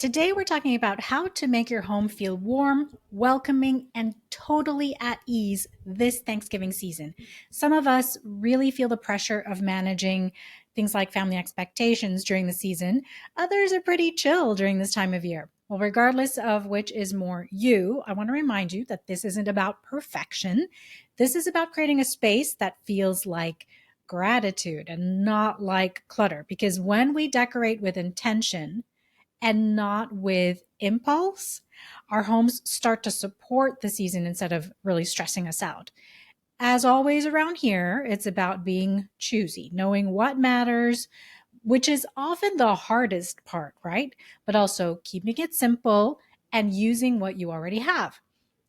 Today, we're talking about how to make your home feel warm, welcoming, and totally at ease this Thanksgiving season. Some of us really feel the pressure of managing things like family expectations during the season. Others are pretty chill during this time of year. Well, regardless of which is more you, I want to remind you that this isn't about perfection. This is about creating a space that feels like gratitude and not like clutter. Because when we decorate with intention, and not with impulse, our homes start to support the season instead of really stressing us out. As always, around here, it's about being choosy, knowing what matters, which is often the hardest part, right? But also keeping it simple and using what you already have.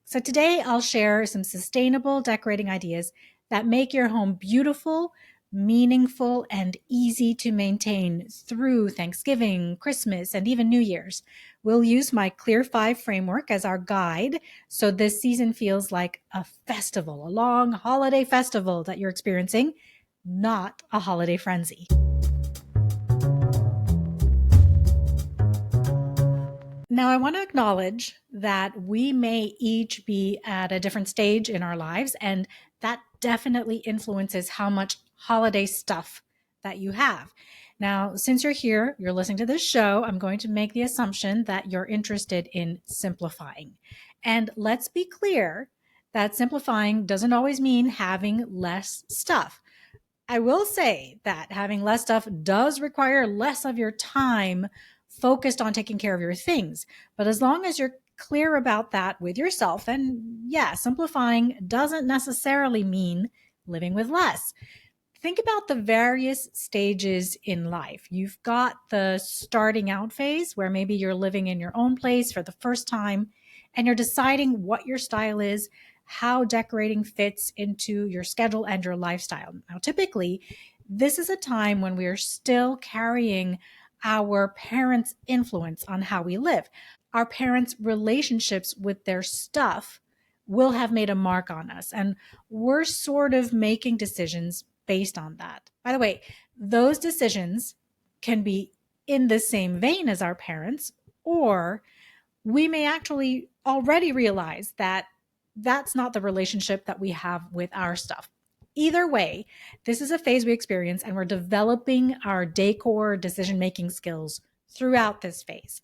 So today I'll share some sustainable decorating ideas that make your home beautiful, meaningful, and easy to maintain through Thanksgiving, Christmas, and even New Year's. We'll use my Clear 5 framework as our guide so this season feels like a festival, a long holiday festival that you're experiencing, not a holiday frenzy. Now, I want to acknowledge that we may each be at a different stage in our lives, and that definitely influences how much holiday stuff that you have. Now, since you're here, you're listening to this show, I'm going to make the assumption that you're interested in simplifying. And let's be clear that simplifying doesn't always mean having less stuff. I will say that having less stuff does require less of your time focused on taking care of your things. But as long as you're clear about that with yourself, then yeah, simplifying doesn't necessarily mean living with less. Think about the various stages in life. You've got the starting out phase where maybe you're living in your own place for the first time and you're deciding what your style is, how decorating fits into your schedule and your lifestyle. Now, typically, this is a time when we are still carrying our parents' influence on how we live. Our parents' relationships with their stuff will have made a mark on us. And we're sort of making decisions based on that. By the way, those decisions can be in the same vein as our parents, or we may actually already realize that that's not the relationship that we have with our stuff. Either way, this is a phase we experience, and we're developing our decor decision making skills throughout this phase.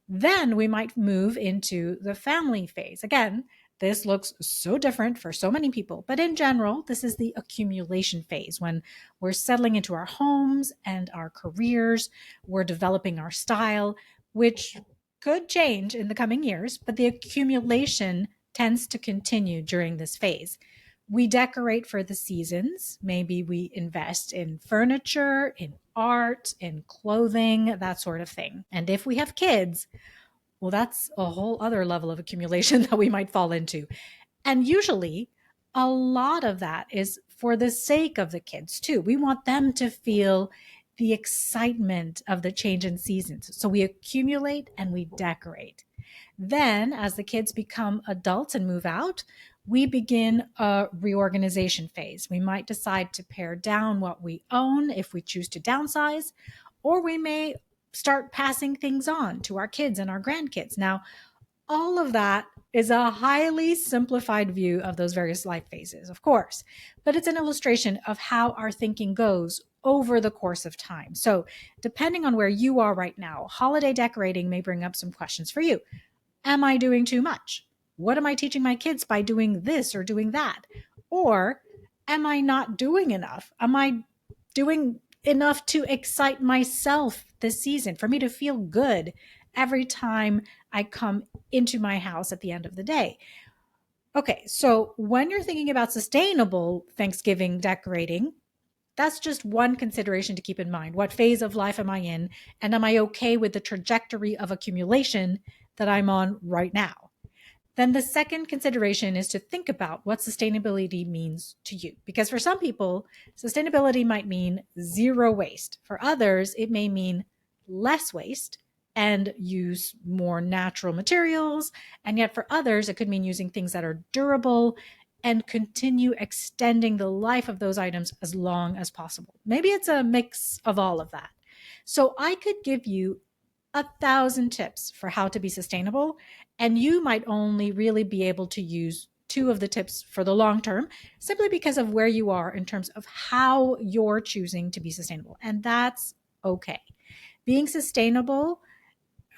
Then we might move into the family phase. Again, this looks so different for so many people, but in general, this is the accumulation phase when we're settling into our homes and our careers, we're developing our style, which could change in the coming years, but the accumulation tends to continue during this phase. We decorate for the seasons. Maybe we invest in furniture, in art, in clothing, that sort of thing. And if we have kids, well, that's a whole other level of accumulation that we might fall into. And usually, a lot of that is for the sake of the kids, too. We want them to feel the excitement of the change in seasons. So we accumulate and we decorate. Then, as the kids become adults and move out, we begin a reorganization phase. We might decide to pare down what we own if we choose to downsize, or we may start passing things on to our kids and our grandkids. Now, all of that is a highly simplified view of those various life phases, of course, but it's an illustration of how our thinking goes over the course of time. So, depending on where you are right now, holiday decorating may bring up some questions for you. Am I doing too much? What am I teaching my kids by doing this or doing that? Or am I not doing enough? Am I doing enough to excite myself this season for me to feel good every time I come into my house at the end of the day? Okay, so when you're thinking about sustainable Thanksgiving decorating, that's just one consideration to keep in mind. What phase of life am I in? And am I okay with the trajectory of accumulation that I'm on right now? Then the second consideration is to think about what sustainability means to you. Because for some people, sustainability might mean zero waste. For others, it may mean less waste and use more natural materials. And yet for others, it could mean using things that are durable and continue extending the life of those items as long as possible. Maybe it's a mix of all of that. So I could give you 1,000 tips for how to be sustainable, and you might only really be able to use two of the tips for the long term, simply because of where you are in terms of how you're choosing to be sustainable. And that's okay. Being sustainable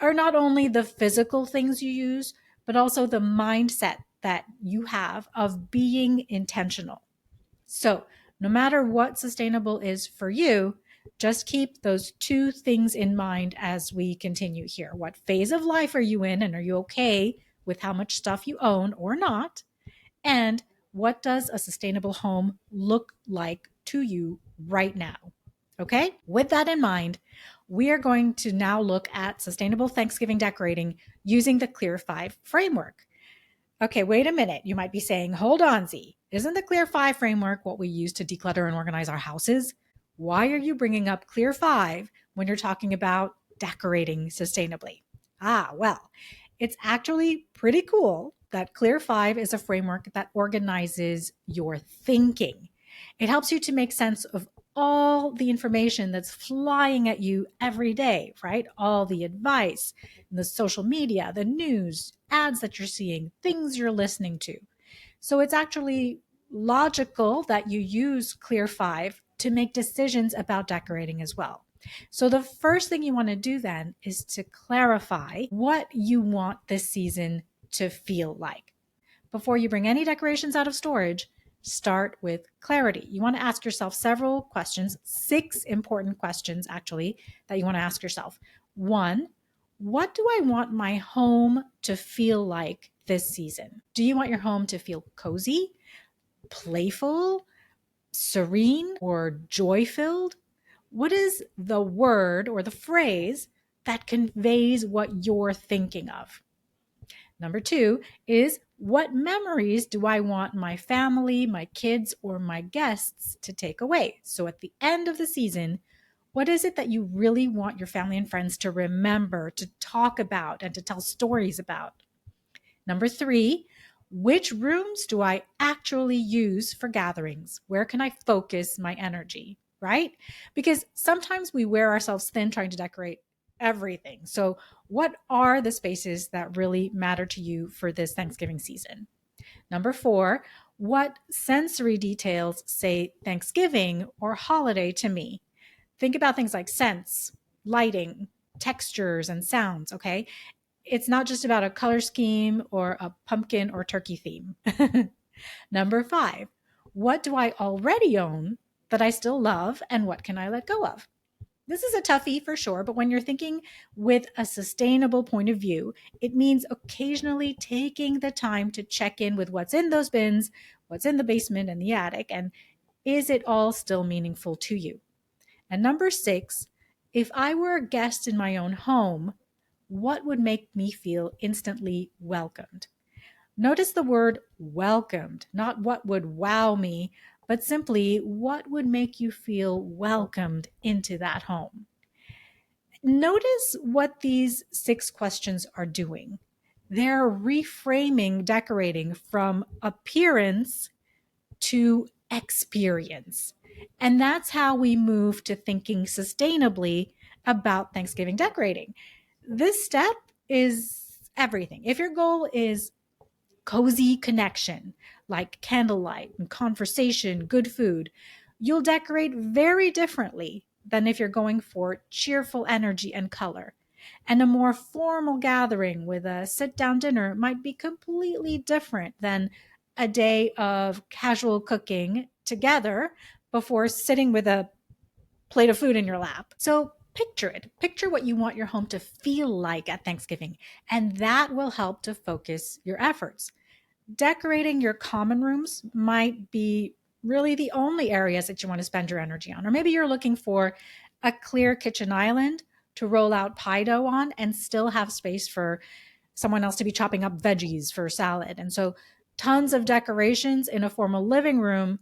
are not only the physical things you use, but also the mindset that you have of being intentional. So, no matter what sustainable is for you, just keep those two things in mind as we continue here. What phase of life are you in, and are you okay with how much stuff you own or not? And what does a sustainable home look like to you right now? Okay, with that in mind, we are going to now look at sustainable Thanksgiving decorating using the Clear 5 framework. Okay, wait a minute. You might be saying, hold on, Z. Isn't the Clear 5 framework what we use to declutter and organize our houses? Why are you bringing up Clear 5 when you're talking about decorating sustainably? Well, it's actually pretty cool that Clear 5 is a framework that organizes your thinking. It helps you to make sense of all the information that's flying at you every day, right? All the advice, the social media, the news, ads that you're seeing, things you're listening to. So it's actually logical that you use Clear 5 to make decisions about decorating as well. So the first thing you want to do then is to clarify what you want this season to feel like. Before you bring any decorations out of storage, start with clarity. You want to ask yourself several questions, 6 important questions actually, that you want to ask yourself. 1, what do I want my home to feel like this season? Do you want your home to feel cozy, playful, serene, or joy filled? What is the word or the phrase that conveys what you're thinking of? Number 2 is, what memories do I want my family, my kids, or my guests to take away? So at the end of the season, what is it that you really want your family and friends to remember, to talk about, and to tell stories about? Number 3, which rooms do I actually use for gatherings? Where can I focus my energy, right? Because sometimes we wear ourselves thin trying to decorate everything. So, what are the spaces that really matter to you for this Thanksgiving season? Number 4, what sensory details say Thanksgiving or holiday to me? Think about things like scents, lighting, textures, and sounds, okay? It's not just about a color scheme or a pumpkin or turkey theme. Number 5, what do I already own that I still love, and what can I let go of? This is a toughie for sure, but when you're thinking with a sustainable point of view, it means occasionally taking the time to check in with what's in those bins, what's in the basement and the attic, and is it all still meaningful to you? And number 6, if I were a guest in my own home, what would make me feel instantly welcomed? Notice the word welcomed, not what would wow me, but simply what would make you feel welcomed into that home. Notice what these 6 questions are doing. They're reframing decorating from appearance to experience. And that's how we move to thinking sustainably about Thanksgiving decorating. This step is everything. If your goal is cozy connection, like candlelight and conversation, good food, you'll decorate very differently than if you're going for cheerful energy and color. And a more formal gathering with a sit down dinner might be completely different than a day of casual cooking together before sitting with a plate of food in your lap. So picture it. Picture what you want your home to feel like at Thanksgiving, and that will help to focus your efforts. Decorating your common rooms might be really the only areas that you want to spend your energy on. Or maybe you're looking for a clear kitchen island to roll out pie dough on and still have space for someone else to be chopping up veggies for salad. And so tons of decorations in a formal living room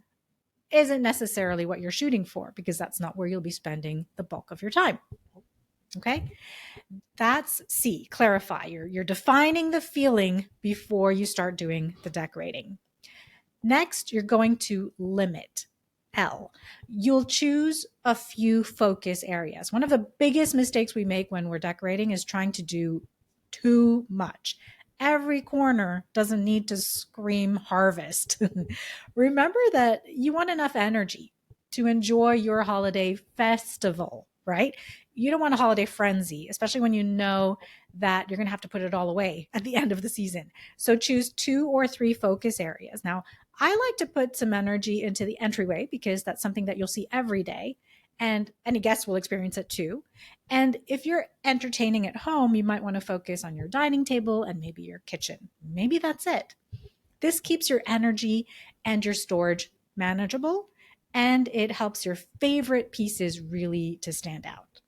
isn't necessarily what you're shooting for, because that's not where you'll be spending the bulk of your time. Okay? That's C, clarify. You're defining the feeling before you start doing the decorating. Next, you're going to limit. L. You'll choose a few focus areas. One of the biggest mistakes we make when we're decorating is trying to do too much. Every corner doesn't need to scream harvest. Remember that you want enough energy to enjoy your holiday festival, right? You don't want a holiday frenzy, especially when you know that you're going to have to put it all away at the end of the season. So choose 2 or 3 focus areas. Now, I like to put some energy into the entryway because that's something that you'll see every day, and any guests will experience it too. And if you're entertaining at home, you might want to focus on your dining table and maybe your kitchen. Maybe that's it. This keeps your energy and your storage manageable, and it helps your favorite pieces really to stand out.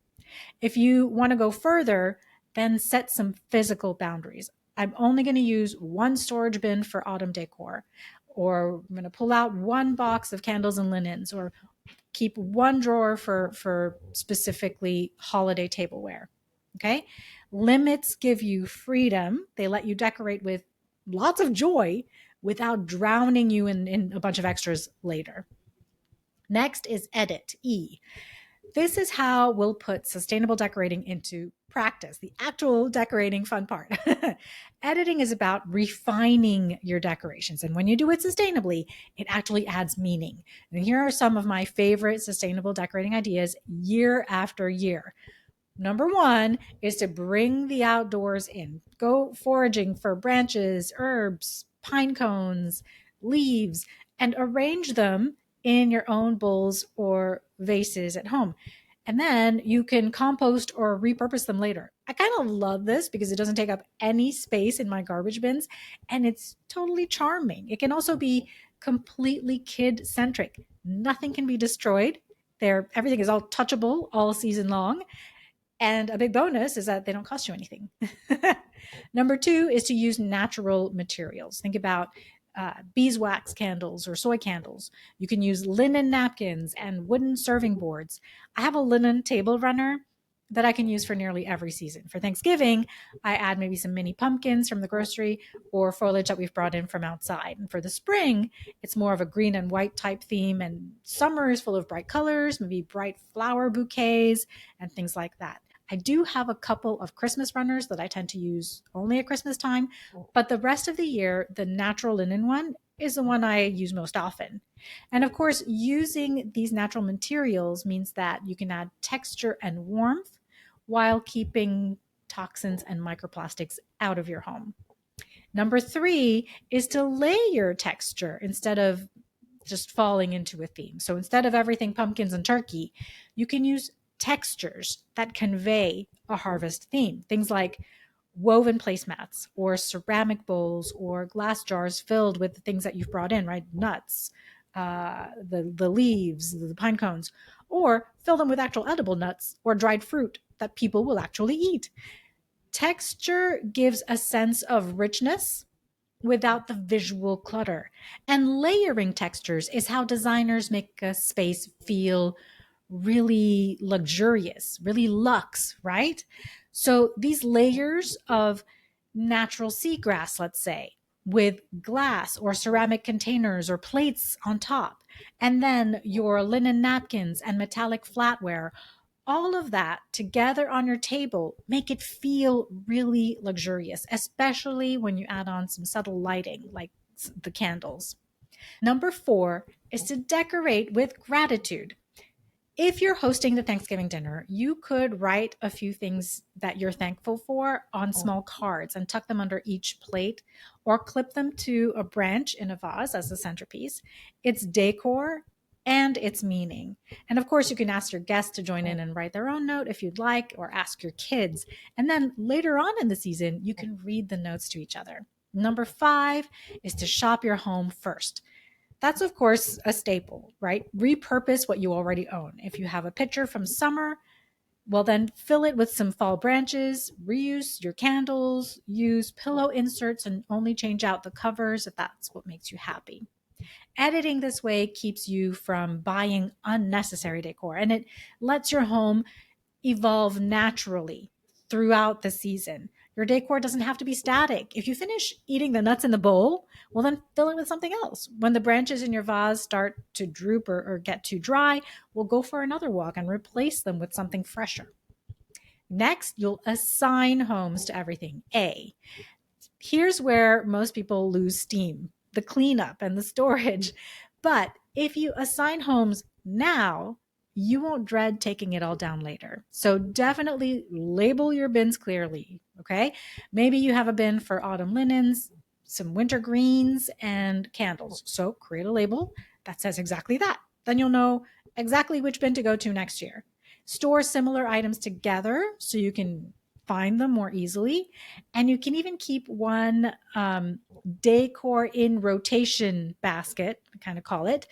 If you want to go further, then set some physical boundaries. I'm only going to use one storage bin for autumn decor, or I'm going to pull out one box of candles and linens, or keep one drawer for specifically holiday tableware. Okay? Limits give you freedom. They let you decorate with lots of joy without drowning you in a bunch of extras later. Next is edit, E. This is how we'll put sustainable decorating into practice, the actual decorating fun part. Editing is about refining your decorations. And when you do it sustainably, it actually adds meaning. And here are some of my favorite sustainable decorating ideas year after year. Number one is to bring the outdoors in. Go foraging for branches, herbs, pine cones, leaves, and arrange them in your own bowls or vases at home. And then you can compost or repurpose them later. I kind of love this because it doesn't take up any space in my garbage bins and it's totally charming. It can also be completely kid centric. Nothing can be destroyed. Everything is all touchable all season long, and a big bonus is that they don't cost you anything. Number two is to use natural materials. Think about beeswax candles or soy candles. You can use linen napkins and wooden serving boards. I have a linen table runner that I can use for nearly every season. For Thanksgiving, I add maybe some mini pumpkins from the grocery or foliage that we've brought in from outside. And for the spring, it's more of a green and white type theme. And summer is full of bright colors, maybe bright flower bouquets and things like that. I do have a couple of Christmas runners that I tend to use only at Christmas time, but the rest of the year, the natural linen one is the one I use most often. And of course, using these natural materials means that you can add texture and warmth while keeping toxins and microplastics out of your home. Number three is to layer texture instead of just falling into a theme. So instead of everything pumpkins and turkey, you can use textures that convey a harvest theme. Things like woven placemats or ceramic bowls or glass jars filled with the things that you've brought in, right? Nuts, the leaves, the pine cones, or fill them with actual edible nuts or dried fruit that people will actually eat. Texture gives a sense of richness without the visual clutter. And layering textures is how designers make a space feel really luxurious, really luxe, right? So these layers of natural seagrass, let's say, with glass or ceramic containers or plates on top, and then your linen napkins and metallic flatware, all of that together on your table make it feel really luxurious, especially when you add on some subtle lighting like the candles. Number four is to decorate with gratitude. If you're hosting the Thanksgiving dinner, you could write a few things that you're thankful for on small cards and tuck them under each plate or clip them to a branch in a vase as a centerpiece. It's decor and it's meaning. And of course, you can ask your guests to join in and write their own note if you'd like, or ask your kids. And then later on in the season, you can read the notes to each other. Number five is to shop your home first. That's, of course, a staple, right? Repurpose what you already own. If you have a picture from summer, well, then fill it with some fall branches, reuse your candles, use pillow inserts, and only change out the covers if that's what makes you happy. Editing this way keeps you from buying unnecessary decor, and it lets your home evolve naturally throughout the season. Your decor doesn't have to be static. If you finish eating the nuts in the bowl, well, then fill it with something else. When the branches in your vase start to droop or get too dry, we'll go for another walk and replace them with something fresher. Next, you'll assign homes to everything. A. Here's where most people lose steam, the cleanup and the storage. But if you assign homes now, you won't dread taking it all down later. So definitely label your bins clearly, okay? Maybe you have a bin for autumn linens, some winter greens, and candles. So create a label that says exactly that. Then you'll know exactly which bin to go to next year. Store similar items together so you can find them more easily. And you can even keep one decor in rotation basket, kind of call it,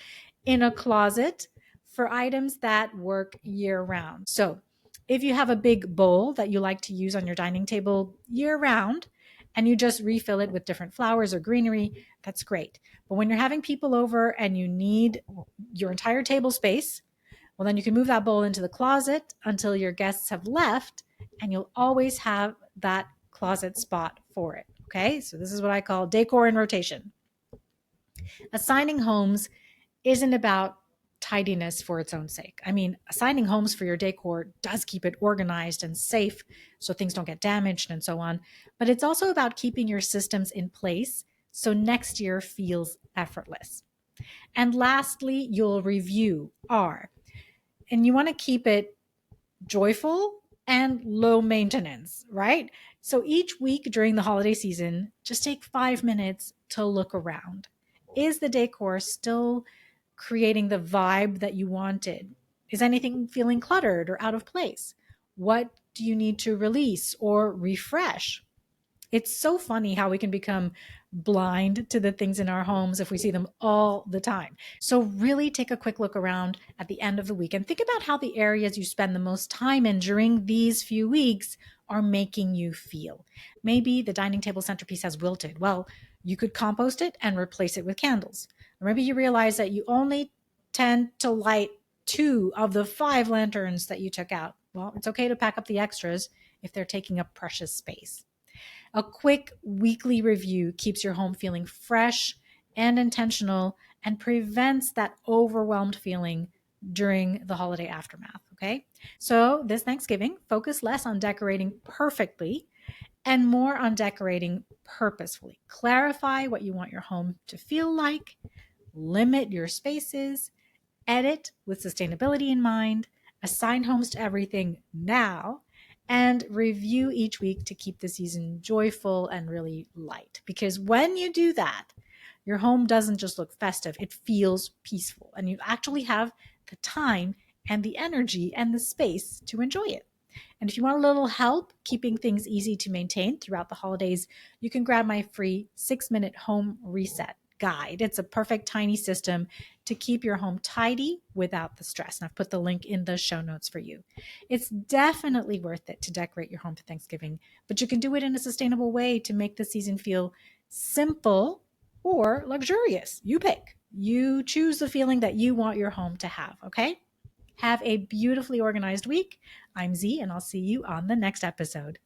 in a closet for items that work year round. So if you have a big bowl that you like to use on your dining table year round, and you just refill it with different flowers or greenery, that's great. But when you're having people over and you need your entire table space, well, then you can move that bowl into the closet until your guests have left, and you'll always have that closet spot for it. Okay, so this is what I call decor in rotation. Assigning homes isn't about tidiness for its own sake. I mean, assigning homes for your decor does keep it organized and safe so things don't get damaged and so on. But it's also about keeping your systems in place so next year feels effortless. And lastly, you'll review R. And you want to keep it joyful and low maintenance, right? So each week during the holiday season, just take 5 minutes to look around. Is the decor still creating the vibe that you wanted? Is anything feeling cluttered or out of place? What do you need to release or refresh? It's so funny how we can become blind to the things in our homes if we see them all the time. So, really take a quick look around at the end of the week and think about how the areas you spend the most time in during these few weeks are making you feel. Maybe the dining table centerpiece has wilted. Well, you could compost it and replace it with candles. Or maybe you realize that you only tend to light 2 of the 5 lanterns that you took out. Well, it's okay to pack up the extras if they're taking up precious space. A quick weekly review keeps your home feeling fresh and intentional and prevents that overwhelmed feeling during the holiday aftermath. Okay. So this Thanksgiving, focus less on decorating perfectly and more on decorating purposefully. Clarify what you want your home to feel like, limit your spaces, edit with sustainability in mind, assign homes to everything now, and review each week to keep the season joyful and really light. Because when you do that, your home doesn't just look festive, it feels peaceful, and you actually have the time and the energy and the space to enjoy it. And if you want a little help keeping things easy to maintain throughout the holidays, you can grab my free 6-minute home reset guide. It's a perfect tiny system to keep your home tidy without the stress. And I've put the link in the show notes for you. It's definitely worth it to decorate your home for Thanksgiving, but you can do it in a sustainable way to make the season feel simple or luxurious. You pick. You choose the feeling that you want your home to have, okay? Have a beautifully organized week. I'm Z, and I'll see you on the next episode.